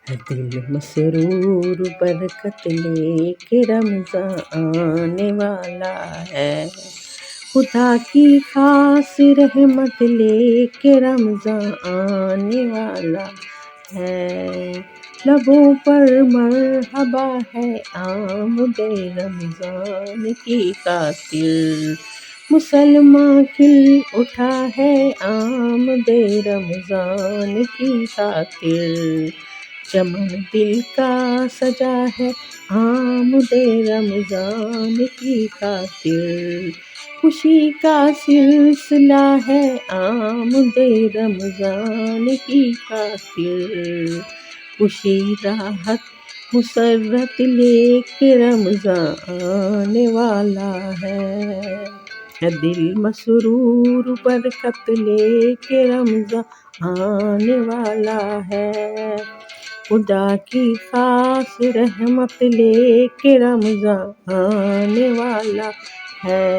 ہے دل مسرور برکت لے کے رمضان آنے والا ہے، خدا کی خاص رحمت لے کے رمضان آنے والا ہے، لبوں پر مرحبا ہے آمد رمضان کی خاطر، مسلمان کھل اٹھا ہے آمد رمضان کی خاطر، چمن دل کا سجا ہے آمد رمضان کی خاطر، خوشی کا سلسلہ ہے آمد رمضان کی خاطر، خوشی راحت مسرت لے کے رمضان آنے والا ہے دل مسرور برکت لے کے رمضان آنے والا ہے، خدا کی خاص رحمت لے کے رمضان آنے والا ہے،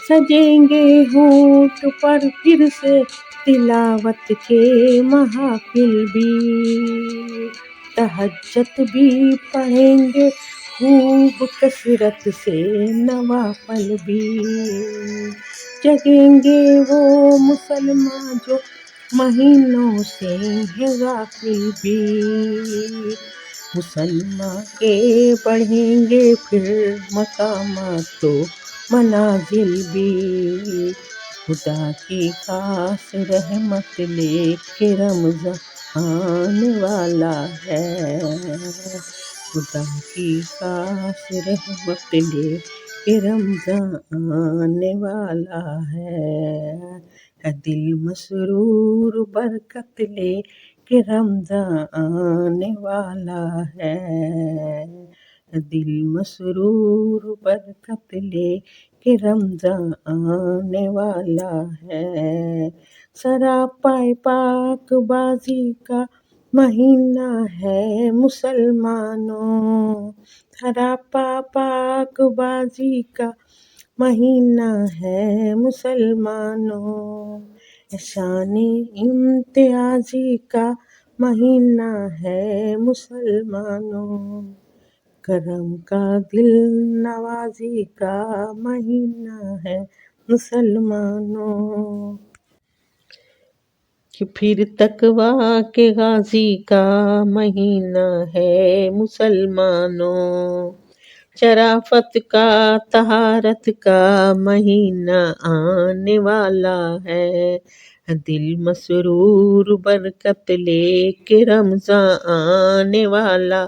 سجیں گے ہونٹ پر پھر سے تلاوت کے محافل بھی، تہجد بھی پڑھیں گے خوب کثرت سے نوافل بھی، جگیں گے وہ مسلمان جو مہینوں سے ہیں غافل بھی، مسلمان کے بڑھیں گے پھر مقامات و منازل بھی، خدا کی خاص رحمت لے کے رمضان آنے والا ہے، خدا کی خاص رحمت لے کے رمضان آنے والا ہے دل مسرور برکت لے کے رمضان آنے والا ہے، دل مسرور برکت لے کے رمضان آنے والا ہے، سراپائے پاک بازی کا مہینہ ہے مسلمانوں، سراپا پاک بازی کا مہینہ ہے مسلمانوں، شان امتیازی کا مہینہ ہے مسلمانوں، کرم کا دل نوازی کا مہینہ ہے مسلمانوں، کہ پھر تقویٰ کے غازی کا مہینہ ہے مسلمانوں، شرافت کا طہارت کا مہینہ آنے والا ہے، دل مسرور برکت لے کے رمضان آنے والا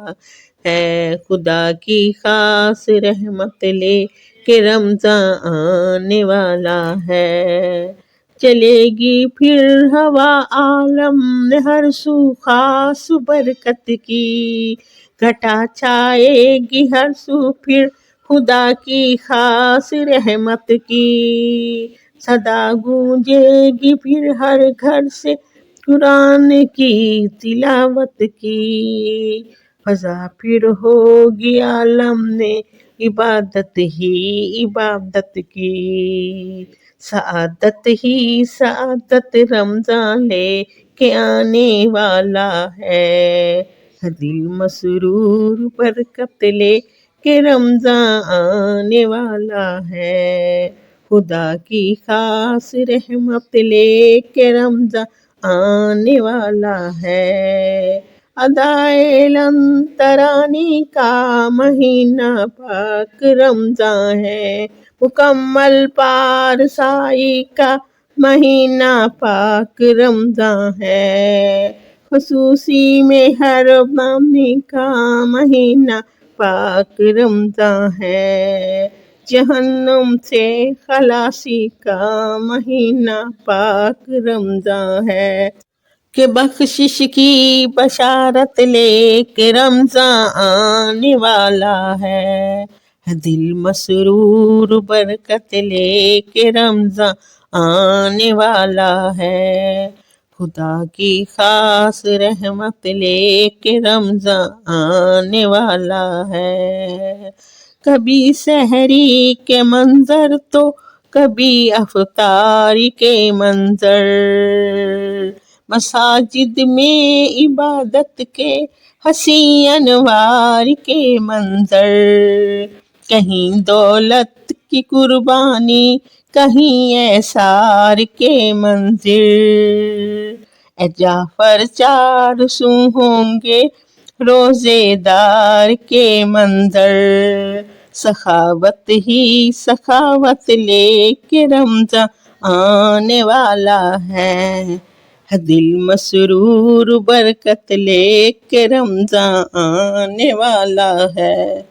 ہے، خدا کی خاص رحمت لے کے رمضان آنے والا ہے، چلے گی پھر ہوا عالم میں ہر سو خاص برکت کی، گھٹا چھائے گی ہر سو پھر خدا کی خاص رحمت کی، صدا گونجے گی پھر ہر گھر سے قرآن کی تلاوت کی، فضا پھر ہوگی عالم میں عبادت ہی عبادت کی، سعادت ہی سعادت رمضان لے کے آنے والا ہے، دل مسرور برکت لے کے رمضان آنے والا ہے، خدا کی خاص رحمت لے کے رمضان آنے والا ہے، ادائے لن ترانی کا مہینہ پاک رمضان ہے، مکمل پارسائی کا مہینہ پاک رمضان ہے، خصوصی میں ہر مامی کا مہینہ پاک رمضان ہے، جہنم سے خلاصی کا مہینہ پاک رمضان ہے، کہ بخشش کی بشارت لے کے رمضان آنے والا ہے، دل مسرور برکت لے کے رمضان آنے والا ہے، خدا کی خاص رحمت لے کے رمضان آنے والا ہے، کبھی سحری کے منظر تو کبھی افطاری کے منظر، مساجد میں عبادت کے حسین انوار کے منظر، کہیں دولت کی قربانی، کہیں ایثار کے منظر۔ اے جعفر چار سو ہوں گے روزے دار کے منظر، سخاوت ہی سخاوت لے کے رمضان آنے والا ہے، دل مسرور برکت لے کے رمضان آنے والا ہے۔